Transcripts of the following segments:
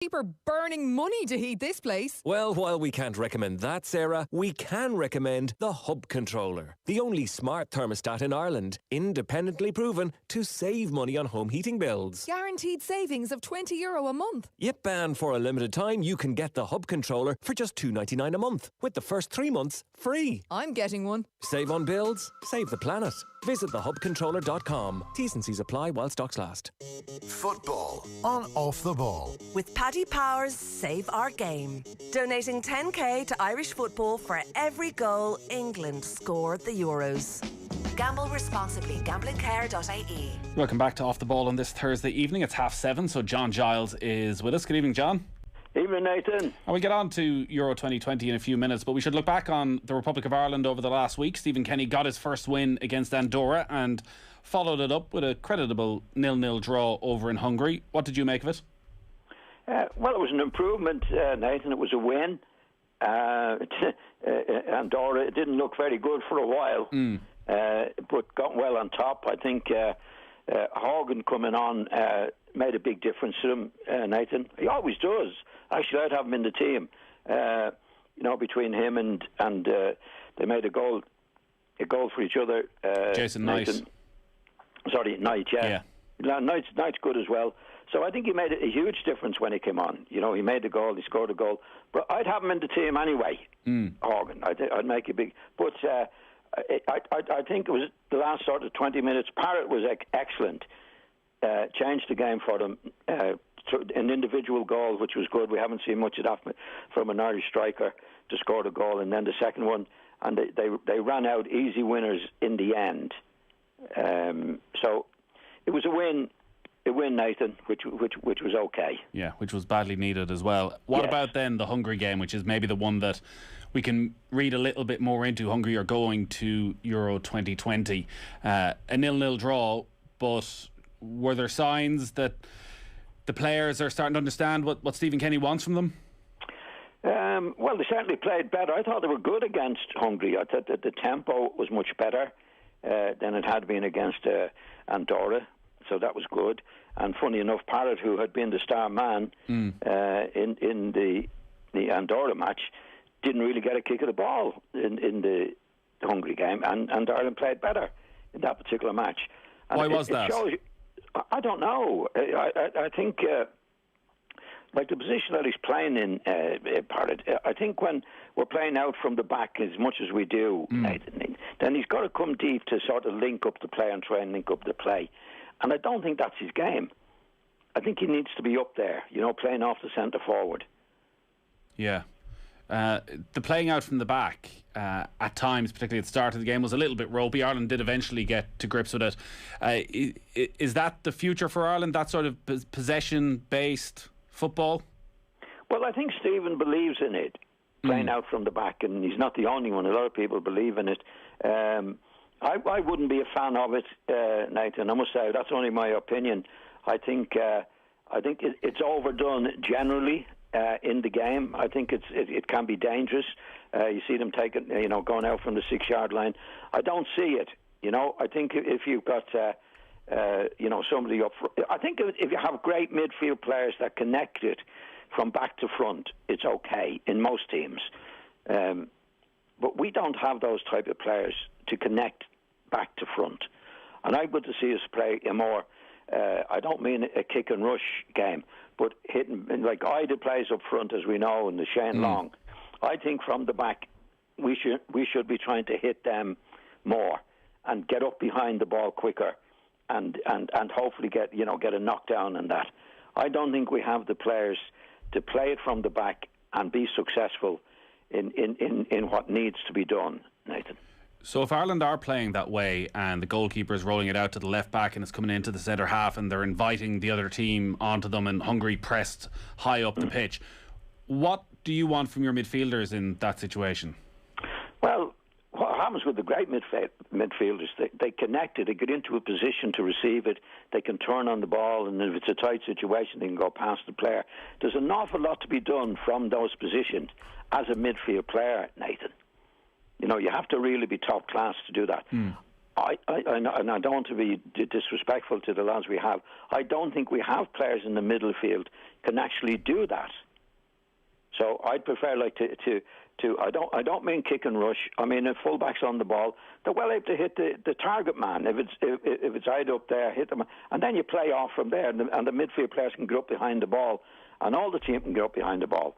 Cheaper burning money to heat this place. Well, while we can't recommend that, Sarah, we can recommend the Hub Controller. The only smart thermostat in Ireland, independently proven to save money on home heating bills. Guaranteed savings of €20 a month. Yep, and for a limited time, you can get the Hub Controller for just $2.99 a month, with the first 3 months free. I'm getting one. Save on bills, save the planet. Visit thehubcontroller.com. T's and C's apply while stocks last. Football on Off the Ball. With Paddy Power's Save Our Game. Donating 10k to Irish football for every goal England score at the Euros. Gamble responsibly. Gamblingcare.ie. Welcome back to Off the Ball on this Thursday evening. It's 7:30, so John Giles is with us. Good evening, John. Evening, Nathan. And we'll get on to Euro 2020 in a few minutes, but we should look back on the Republic of Ireland over the last week. Stephen Kenny got his first win against Andorra and followed it up with a creditable 0-0 draw over in Hungary. What did you make of it? Well, it was an improvement, Nathan. It was a win. Andorra, it didn't look very good for a while, but got well on top. I think Hogan coming on made a big difference to him, Nathan. He always does. Actually, I'd have him in the team. Between him and they made a goal for each other. Jason Knight. Knight, yeah. Knight's good as well. So I think he made a huge difference when he came on. You know, he made the goal, he scored a goal. But I'd have him in the team anyway, Hogan. I'd make a big... But I think it was the last sort of 20 minutes. Parrott was excellent. Changed the game for them. An individual goal, which was good. We haven't seen much of that from an Irish striker to score the goal. And then the second one, and they ran out easy winners in the end. So it was a win, Nathan, which was okay. Yeah, which was badly needed as well. What about then the Hungary game, which is maybe the one that we can read a little bit more into? Hungary are going to Euro 2020. A 0-0 draw, but were there signs that the players are starting to understand what Stephen Kenny wants from them? Well, they certainly played better. I thought they were good against Hungary. I thought that the tempo was much better than it had been against Andorra, so that was good. And funny enough, Parrott, who had been the star man in the Andorra match, didn't really get a kick of the ball in the Hungary game, and Ireland played better in that particular match. And why was that? I don't know. I think, like the position that he's playing in, Parrott, I think when we're playing out from the back as much as we do, Nathan, then he's got to come deep to sort of link up the play and try and link up the play. And I don't think that's his game. I think he needs to be up there, playing off the centre forward. Yeah. The playing out from the back at times, particularly at the start of the game, was a little bit ropey. Ireland did eventually get to grips with it. Is that the future for Ireland, that sort of possession-based football? Well, I think Stephen believes in it, playing out from the back, and he's not the only one. A lot of people believe in it. I wouldn't be a fan of it, Nathan. I must say, that's only my opinion. I think it's overdone generally in the game. I think it can be dangerous. You see them taking, going out from the 6-yard line. I don't see it. I think if you've got, somebody up front, I think if you have great midfield players that connect it from back to front, it's okay in most teams. But we don't have those type of players to connect back to front. And I would to see us play a more, I don't mean a kick and rush game, but hitting, like Ida plays up front, as we know, and the Shane Long. I think from the back, we should be trying to hit them more and get up behind the ball quicker and hopefully get a knockdown on that. I don't think we have the players to play it from the back and be successful in what needs to be done, Nathan. So if Ireland are playing that way and the goalkeeper is rolling it out to the left back and it's coming into the centre half and they're inviting the other team onto them and Hungary pressed high up the pitch, what do you want from your midfielders in that situation? Well, what happens with the great midfielders, they connect it, they get into a position to receive it, they can turn on the ball, and if it's a tight situation, they can go past the player. There's an awful lot to be done from those positions as a midfield player, Nathan. You have to really be top class to do that. and I don't want to be disrespectful to the lads we have. I don't think we have players in the middle field can actually do that. So I'd prefer I don't mean kick and rush. I mean if fullbacks on the ball, they're well able to hit the target man. If it's eyed up there, hit them, and then you play off from there, and the midfield players can get up behind the ball, and all the team can get up behind the ball.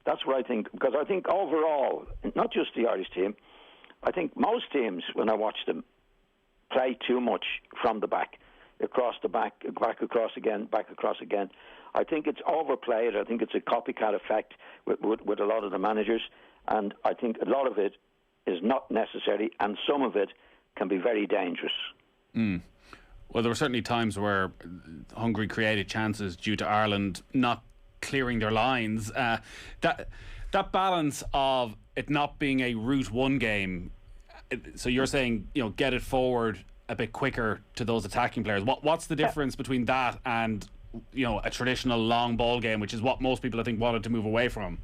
That's what I think, because I think overall, not just the Irish team, I think most teams, when I watch them, play too much from the back, across the back across again, back across again. I think it's overplayed. I think it's a copycat effect with a lot of the managers, and I think a lot of it is not necessary, and some of it can be very dangerous. Well, there were certainly times where Hungary created chances due to Ireland not clearing their lines. That balance of it not being a Route 1 game, so you're saying, get it forward a bit quicker to those attacking players. What's the difference between that and a traditional long ball game, which is what most people I think wanted to move away from?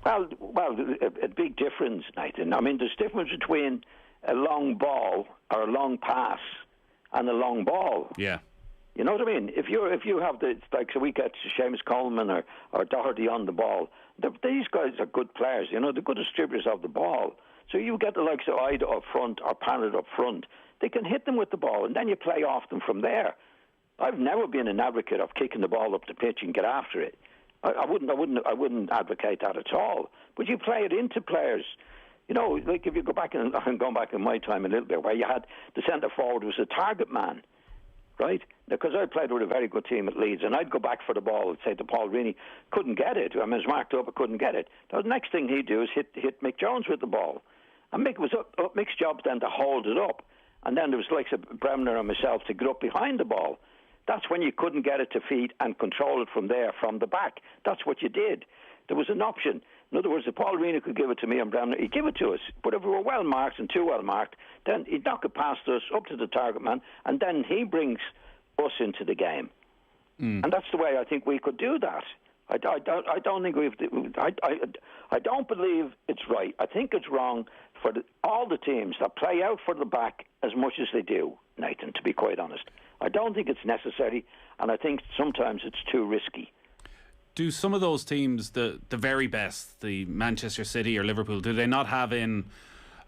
Well, a big difference, Nathan. I mean, there's a difference between a long ball or a long pass and a long ball. Yeah. You know what I mean? If you have so we get Seamus Coleman or Doherty on the ball, these guys are good players. They're good distributors of the ball. So you get the likes of Ida up front or Pallett up front. They can hit them with the ball, and then you play off them from there. I've never been an advocate of kicking the ball up the pitch and get after it. I wouldn't advocate that at all. But you play it into players. Like if you go back, and I'm going back in my time a little bit, where you had the centre forward was a target man, right? Because I played with a very good team at Leeds, and I'd go back for the ball and say to Paul Reaney, couldn't get it. I mean, it was marked up, I couldn't get it. The next thing he'd do is hit Mick Jones with the ball. And Mick was up Mick's job then to hold it up. And then there was like Bremner and myself to get up behind the ball. That's when you couldn't get it to feet and control it from there, from the back. That's what you did. There was an option. In other words, if Paul Reaney could give it to me and Bremner, he'd give it to us. But if we were well marked and too well marked, then he'd knock it past us up to the target man, and then he brings us into the game. And that's the way I think we could do that. I don't think I don't believe it's right. I think it's wrong for all the teams that play out for the back as much as they do, Nathan, to be quite honest. I don't think it's necessary, and I think sometimes it's too risky. Do some of those teams, the very best, the Manchester City or Liverpool, do they not have in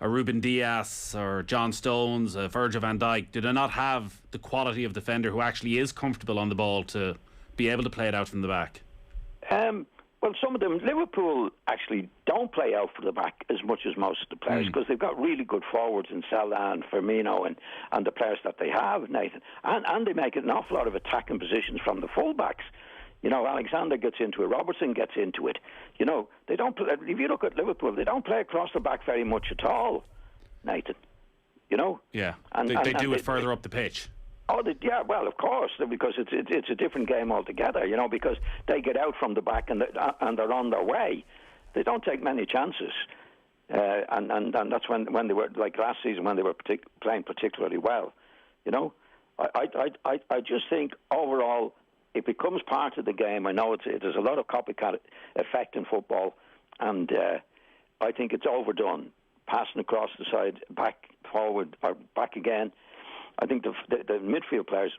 a Ruben Dias or John Stones, a Virgil van Dijk? Do they not have the quality of defender who actually is comfortable on the ball to be able to play it out from the back? Well, some of them, Liverpool actually don't play out for the back as much as most of the players, because they've got really good forwards in Salah and Firmino and the players that they have, Nathan. And they make an awful lot of attacking positions from the fullbacks. Alexander gets into it, Robertson gets into it. They don't play, if you look at Liverpool, they don't play across the back very much at all, Nathan. Yeah, and they do it further up the pitch. Yeah, well, of course, because it's a different game altogether, because they get out from the back and they're on their way. They don't take many chances. And that's when they were, like last season, when they were playing particularly well. I just think overall it becomes part of the game. I know there's a lot of copycat effect in football, and I think it's overdone. Passing across the side, back, forward, or back again. I think the midfield players,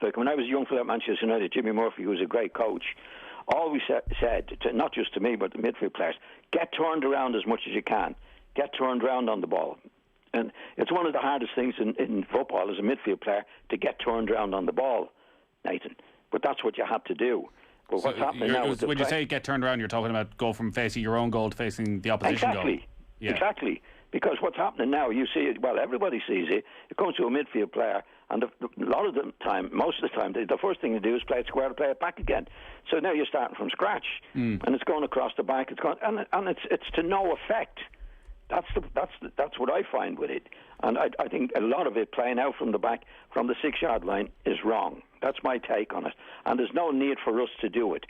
like when I was young for that Manchester United, Jimmy Murphy, who was a great coach, always said, not just to me, but the midfield players, get turned around as much as you can. Get turned around on the ball. And it's one of the hardest things in football as a midfield player, to get turned around on the ball, Nathan. But that's what you have to do. But what's happening now with when you say get turned around, you're talking about go from facing your own goal to facing the opposition goal. Yeah. Exactly. Because what's happening now, you see it, well, everybody sees it. It comes to a midfield player, and a lot of the time, most of the time, the first thing to do is play it square to play it back again. So now you're starting from scratch, and it's going across the back. And it's to no effect. That's what I find with it. And I think a lot of it playing out from the back, from the 6-yard line, is wrong. That's my take on it. And there's no need for us to do it.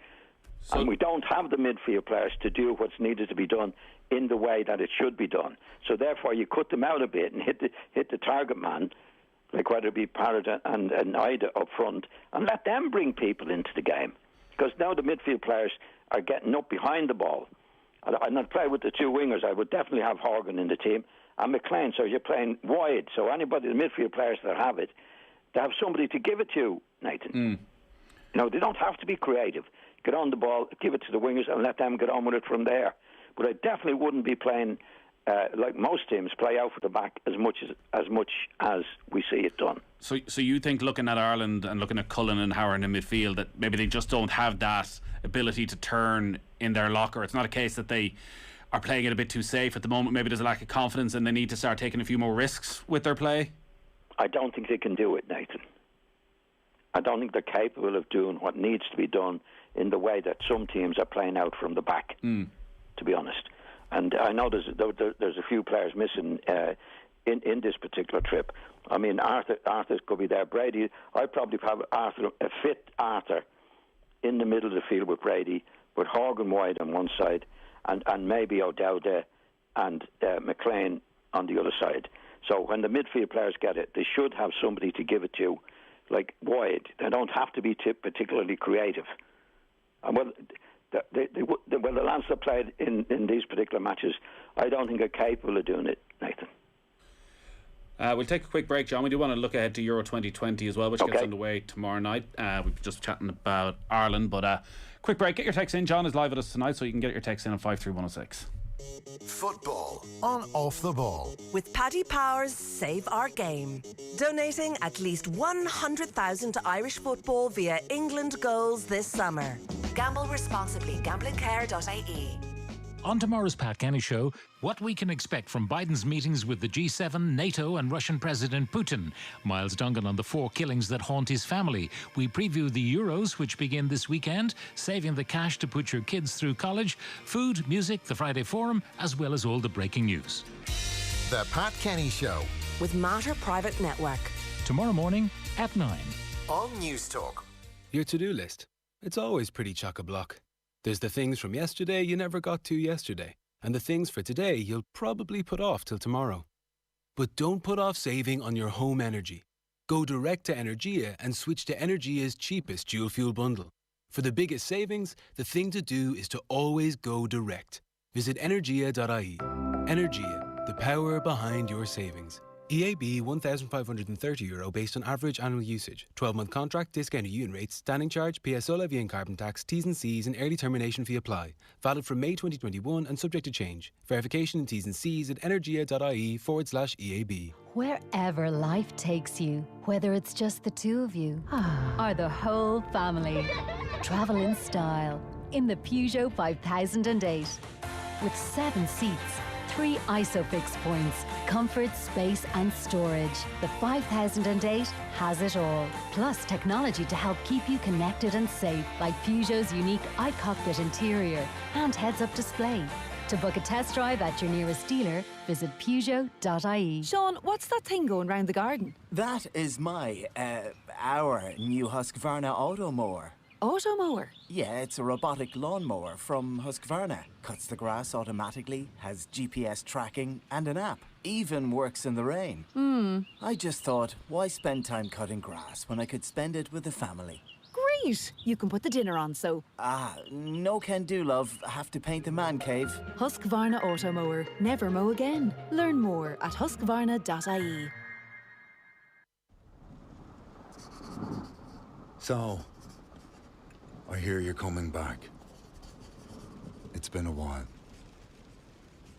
And we don't have the midfield players to do what's needed to be done in the way that it should be done. So therefore, you cut them out a bit and hit the target man, like whether it be Parrott and Ida up front, and let them bring people into the game. Because now the midfield players are getting up behind the ball. And I'd play with the two wingers. I would definitely have Horgan in the team, and McLean, so you're playing wide. So anybody, the midfield players that have it, they have somebody to give it to, Nathan. You know, they don't have to be creative. Get on the ball, give it to the wingers, and let them get on with it from there. But I definitely wouldn't be playing like most teams, play out for the back as much as we see it done. So you think, looking at Ireland and looking at Cullen and Howard in midfield, that maybe they just don't have that ability to turn in their locker? It's not a case that they are playing it a bit too safe at the moment. Maybe there's a lack of confidence and they need to start taking a few more risks with their play? I don't think they can do it, Nathan. I don't think they're capable of doing what needs to be done in the way that some teams are playing out from the back, to be honest. And I know there's a few players missing in this particular trip. I mean, Arthur could be there. Brady, I'd probably have Arthur, a fit Arthur in the middle of the field with Brady, with Horgan wide on one side, and maybe O'Dowda and McLean on the other side. So when the midfield players get it, they should have somebody to give it to, like wide. They don't have to be particularly creative. And the lads that played in these particular matches, I don't think are capable of doing it, Nathan. We'll take a quick break, John. We do want to look ahead to Euro 2020 as well, which gets underway tomorrow night. We've just chatting about Ireland, but quick break. Get your text in. John is live with us tonight, so you can get your text in on 53106. Football on Off the Ball. With Paddy Power's Save Our Game. Donating at least 100,000 to Irish football via England goals this summer. Gamble responsibly. Gamblingcare.ie. On tomorrow's Pat Kenny Show, what we can expect from Biden's meetings with the G7, NATO and Russian President Putin. Miles Dungan on the 4 killings that haunt his family. We preview the Euros, which begin this weekend, saving the cash to put your kids through college, food, music, the Friday Forum, as well as all the breaking news. The Pat Kenny Show. With Mater Private Network. Tomorrow morning at 9. On News Talk. Your to-do list. It's always pretty chock-a-block. There's the things from yesterday you never got to yesterday, and the things for today you'll probably put off till tomorrow. But don't put off saving on your home energy. Go direct to Energia and switch to Energia's cheapest dual fuel bundle. For the biggest savings, the thing to do is to always go direct. Visit energia.ie. Energia, the power behind your savings. EAB €1,530 based on average annual usage. 12-month contract, discounted unit rates, standing charge, PSO levy and carbon tax, T's and C's and early termination fee apply. Valid from May 2021 and subject to change. Verification and T's and C's at energia.ie/EAB. Wherever life takes you, whether it's just the two of you or the whole family, travel in style in the Peugeot 5008. With 7 seats, 3 ISOFIX points, comfort, space and storage. The 5008 has it all. Plus technology to help keep you connected and safe, like Peugeot's unique iCockpit interior and heads-up display. To book a test drive at your nearest dealer, visit Peugeot.ie. Sean, what's that thing going round the garden? That is our new Husqvarna Automower. Automower? Yeah, it's a robotic lawnmower from Husqvarna. Cuts the grass automatically, has GPS tracking and an app. Even works in the rain. I just thought, why spend time cutting grass when I could spend it with the family? Great! You can put the dinner on, so... No can do, love. Have to paint the man cave. Husqvarna Automower. Never mow again. Learn more at husqvarna.ie. So, I hear you're coming back. It's been a while.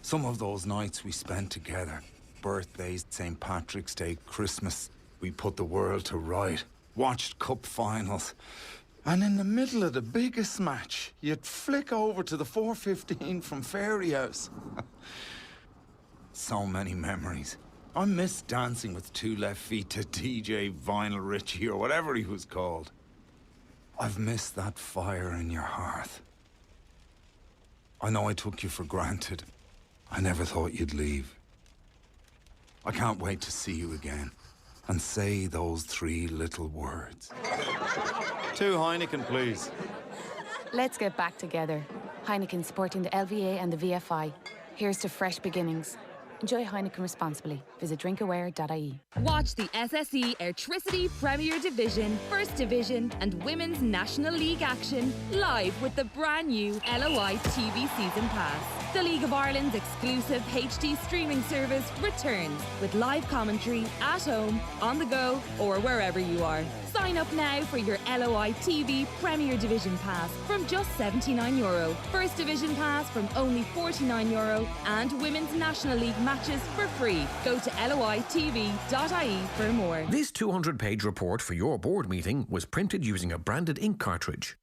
Some of those nights we spent together, birthdays, St. Patrick's Day, Christmas, we put the world to right, watched cup finals, and in the middle of the biggest match, you'd flick over to the 4:15 from Fairy House. So many memories. I miss dancing with 2 left feet to DJ Vinyl Richie or whatever he was called. I've missed that fire in your hearth. I know I took you for granted. I never thought you'd leave. I can't wait to see you again and say those 3 little words. 2 Heineken, please. Let's get back together. Heineken supporting the LVA and the VFI. Here's to fresh beginnings. Enjoy Heineken responsibly. Visit drinkaware.ie. Watch the SSE Airtricity Premier Division, First Division and Women's National League action live with the brand new LOI TV Season Pass. The League of Ireland's exclusive HD streaming service returns with live commentary at home, on the go, or wherever you are. Sign up now for your LOI TV Premier Division Pass from just €79, First Division Pass from only €49, and Women's National League matches for free. Go to loitv.ie for more. This 200-page report for your board meeting was printed using a branded ink cartridge.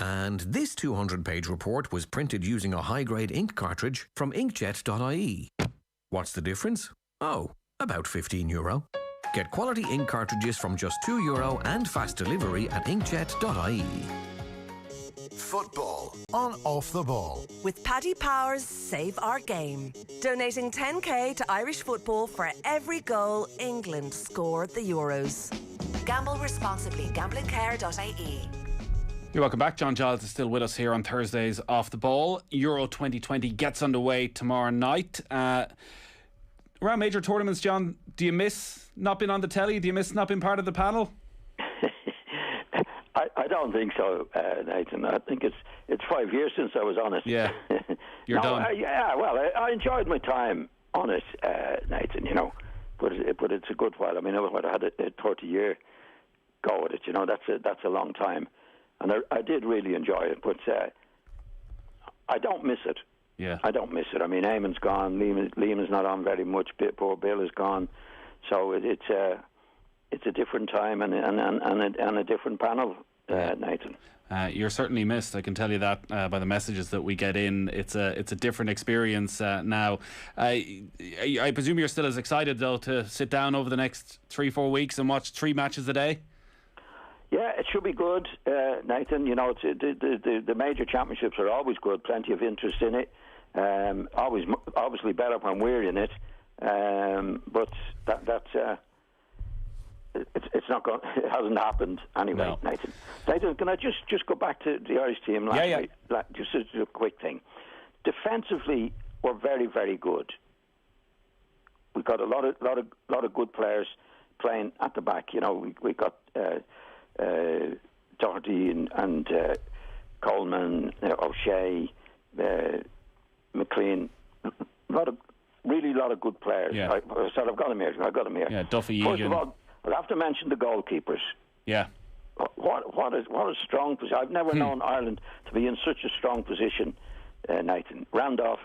And this 200-page report was printed using a high-grade ink cartridge from inkjet.ie. What's the difference? Oh, about €15. Get quality ink cartridges from just €2 and fast delivery at inkjet.ie. Football on Off the Ball. With Paddy Power's Save Our Game. Donating 10k to Irish football for every goal England score at the Euros. Gamble responsibly. Gamblingcare.ie. You're welcome back. John Giles is still with us here on Thursdays Off the Ball. Euro 2020 gets underway tomorrow night. Around major tournaments, John, do you miss not being on the telly? Do you miss not being part of the panel? I don't think so, Nathan. I think it's 5 years since I was on it. Yeah, you're done. I enjoyed my time on it, Nathan, but it's a good while. I mean, I had a 30-year go at it, that's a long time. And I did really enjoy it, but I don't miss it. Yeah, I don't miss it. I mean, Eamon's gone, Liam's not on very much. Poor Bill is gone, so it's a different time and a different panel, Nathan. You're certainly missed. I can tell you that by the messages that we get in. It's a different experience now. I presume you're still as excited though to sit down over the next 3-4 weeks and watch 3 matches a day. Yeah, it should be good, Nathan. It's the major championships are always good. Plenty of interest in it. Obviously better when we're in it. But it's not going. It hasn't happened anyway, no. Nathan. Nathan, can I just go back to the Irish team last night? Just a quick thing. Defensively, we're very, very good. We've got a lot of good players playing at the back. We got. Doherty and Coleman, O'Shea, McLean, a lot of good players. Yeah. I've got them here. Yeah, Duffy. First Egan. of all, I'll have to mention the goalkeepers. Yeah. What a strong position. I've never known Ireland to be in such a strong position, Nathan. Randolph,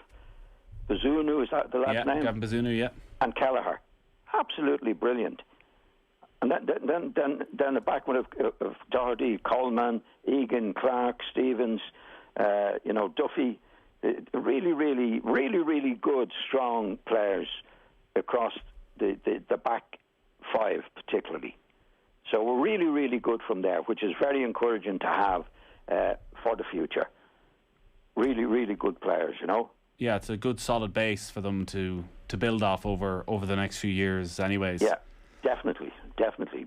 Bazunu, is that the last name? Gavin Bazunu, yeah. And Kelleher. Absolutely brilliant. And then the backman of Doherty, Coleman, Egan, Clark, Stevens, Duffy, really good, strong players across the back 5 particularly. So we're really good from there, which is very encouraging to have for the future. Really good players, Yeah, it's a good solid base for them to build off over the next few years anyways. Yeah, definitely.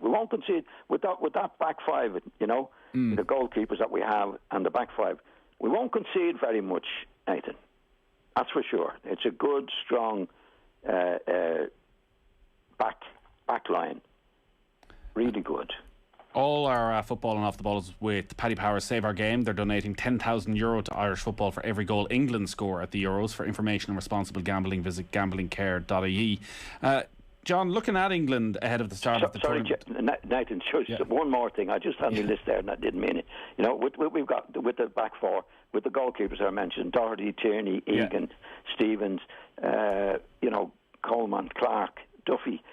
We won't concede with that back 5, the goalkeepers that we have and the back 5. We won't concede very much, Nathan. That's for sure. It's a good, strong back line. Really good. All our football and off the ball is with Paddy Power's Save Our Game. They're donating €10,000 to Irish football for every goal England score at the Euros. For information on responsible gambling, visit gamblingcare.ie. John, looking at England ahead of the start of the tournament. Nathan, one more thing. I just had my list there and I didn't mean it. We've got with the back 4, with the goalkeepers I mentioned, Doherty, Tierney, Egan, Stevens, Coleman, Clark, Duffy.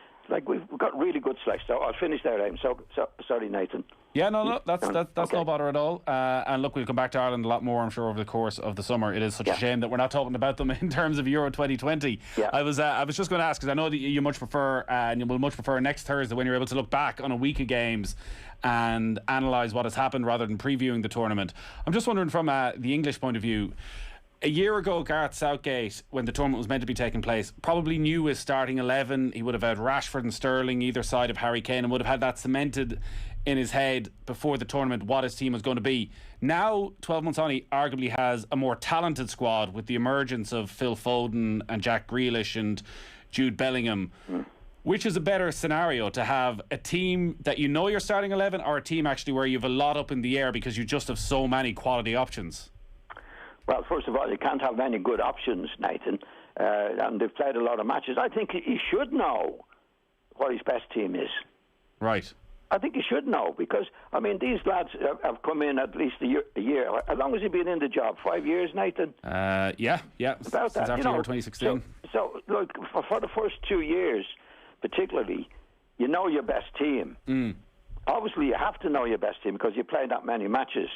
We've got really good selection. So I'll finish there, Aim. So sorry, Nathan. Yeah, no, that's okay. No bother at all. And look, we'll come back to Ireland a lot more, I'm sure, over the course of the summer. It is such a shame that we're not talking about them in terms of Euro 2020. Yeah. I was just going to ask, because I know that you much prefer, and you will much prefer next Thursday when you're able to look back on a week of games and analyse what has happened rather than previewing the tournament. I'm just wondering from the English point of view, a year ago, Gareth Southgate, when the tournament was meant to be taking place, probably knew his starting 11. He would have had Rashford and Sterling either side of Harry Kane and would have had that cemented in his head before the tournament what his team was going to be. Now, 12 months on, he arguably has a more talented squad with the emergence of Phil Foden and Jack Grealish and Jude Bellingham. Which is a better scenario, to have a team that you know you're starting 11, or a team actually where you have a lot up in the air because you just have so many quality options? Well, first of all, you can't have many good options, Nathan, and they've played a lot of matches. I think he should know what his best team is. Right. I think he should know, because, I mean, these lads have come in at least a year. How long has he been in the job? 5 years, Nathan? Yeah. About Since after Euro 2016. So look, for the first 2 years, particularly, you know your best team. Obviously, you have to know your best team because you play that many matches.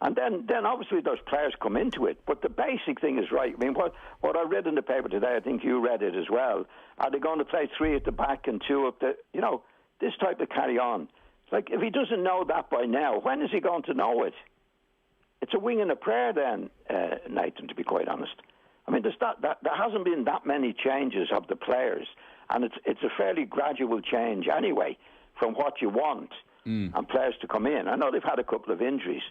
And then obviously those players come into it. But the basic thing is right. I mean, what I read in the paper today, I think you read it as well. Are they going to play 3 at the back and 2 up the... You know, this type of carry on. It's like, if he doesn't know that by now, when is he going to know it? It's a wing and a prayer then, Nathan, to be quite honest. I mean, there hasn't been that many changes of the players. And it's a fairly gradual change anyway from what you want and players to come in. I know they've had a couple of injuries.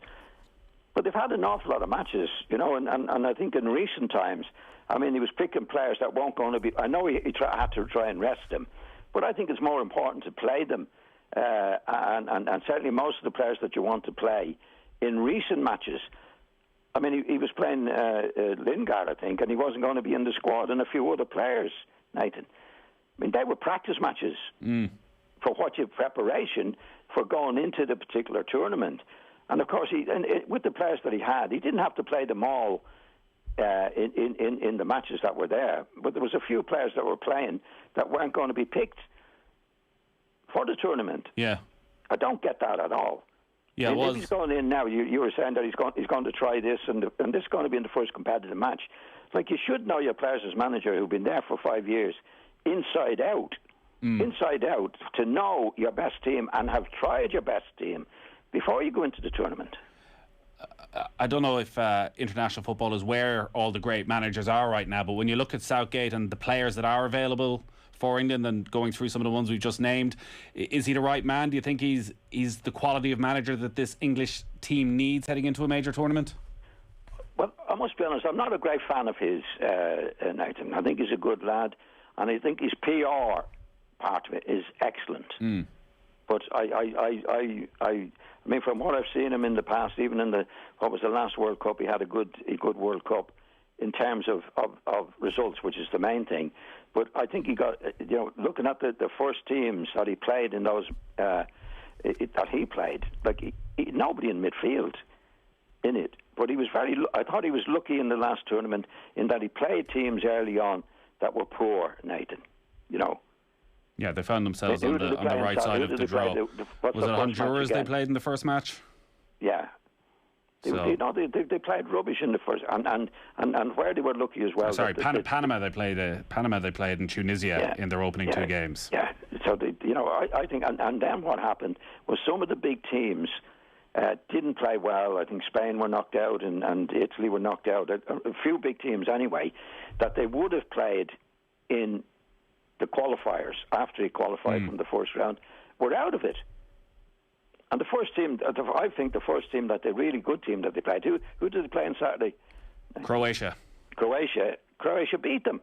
But they've had an awful lot of matches, you know, and I think in recent times, I mean, he was picking players that weren't going to be... I know he had to try and rest them, but I think it's more important to play them. And certainly most of the players that you want to play in recent matches... I mean, he was playing Lingard, I think, and he wasn't going to be in the squad, and a few other players, Nathan. I mean, they were practice matches for what your preparation for going into the particular tournament. And of course, with the players that he had, he didn't have to play them all in the matches that were there. But there was a few players that were playing that weren't going to be picked for the tournament. Yeah, I don't get that at all. Yeah, if he's going in now, you were saying that he's going to try this, and this is going to be in the first competitive match. Like, you should know your players as manager who've been there for 5 years, inside out, to know your best team and have tried your best team before you go into the tournament. I don't know if international football is where all the great managers are right now, but when you look at Southgate and the players that are available for England and going through some of the ones we've just named, is he the right man? Do you think he's the quality of manager that this English team needs heading into a major tournament? Well, I must be honest, I'm not a great fan of his, Nathan. I think he's a good lad, and I think his PR part of it is excellent. But I mean, from what I've seen him in the past, even in what was the last World Cup, he had a good World Cup in terms of results, which is the main thing. But I think he got, you know, looking at the first teams that he played in those, that he played, like nobody in midfield in it. But I thought he was lucky in the last tournament in that he played teams early on that were poor, Nathan, you know. Yeah, they found themselves on the right side of the draw. Was it Honduras they played in the first match? Yeah. They played rubbish in the first, and where they were lucky as well. Sorry, Panama they played. Panama they played in Tunisia in their opening 2 games. Yeah, so I think, and then what happened was some of the big teams didn't play well. I think Spain were knocked out, and Italy were knocked out. A few big teams anyway that they would have played in the qualifiers after he qualified from the first round were out of it. And the first team, I think the first team, that the really good team that they played, who did they play on Saturday? Croatia beat them.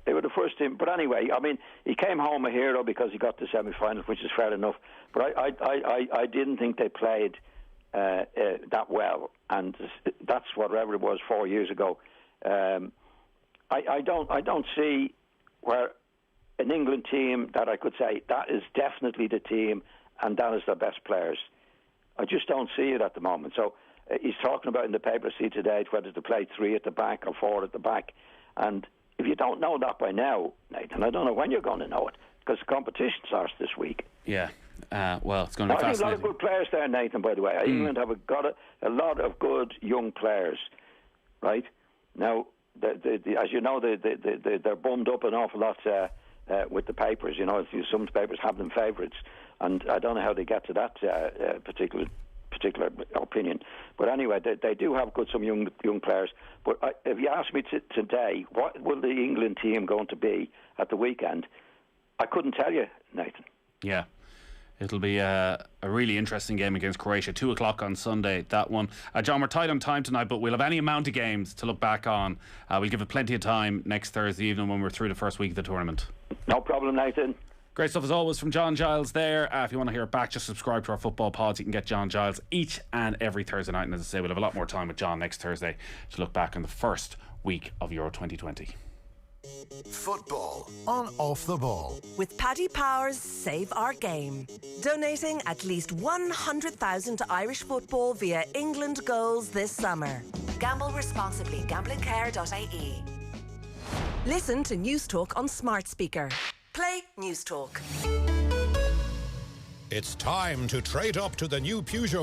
They were the first team. But anyway, I mean, he came home a hero because he got to semi-finals, which is fair enough. But I didn't think they played that well, and that's whatever it was 4 years ago. I don't see where an England team that I could say that is definitely the team and that is the best players. I just don't see it at the moment. So he's talking about in the paper, see today, whether to play 3 at the back or 4 at the back. And if you don't know that by now, Nathan, I don't know when you're going to know it, because the competition starts this week. Yeah, well, it's going to be fascinating. I think a lot of good players there, Nathan, by the way. England have got a lot of good young players, right? Now, as you know, they're bummed up an awful lot with the papers. You know, some papers have them favourites, and I don't know how they get to that particular opinion. But anyway, they do have some young players. But if you ask me today, what will the England team going to be at the weekend? I couldn't tell you, Nathan. Yeah. It'll be a really interesting game against Croatia, 2 o'clock on Sunday, that one. John, we're tight on time tonight, but we'll have any amount of games to look back on. We'll give it plenty of time next Thursday evening when we're through the first week of the tournament. No problem, Nathan. Great stuff as always from John Giles there. If you want to hear it back, just subscribe to our football pods. You can get John Giles each and every Thursday night. And as I say, we'll have a lot more time with John next Thursday to look back on the first week of Euro 2020. Football on Off the Ball. With Paddy Power's Save Our Game. Donating at least 100,000 to Irish football via England goals this summer. Gamble responsibly. Gamblingcare.ie. Listen to News Talk on Smart Speaker. Play News Talk. It's time to trade up to the new Peugeot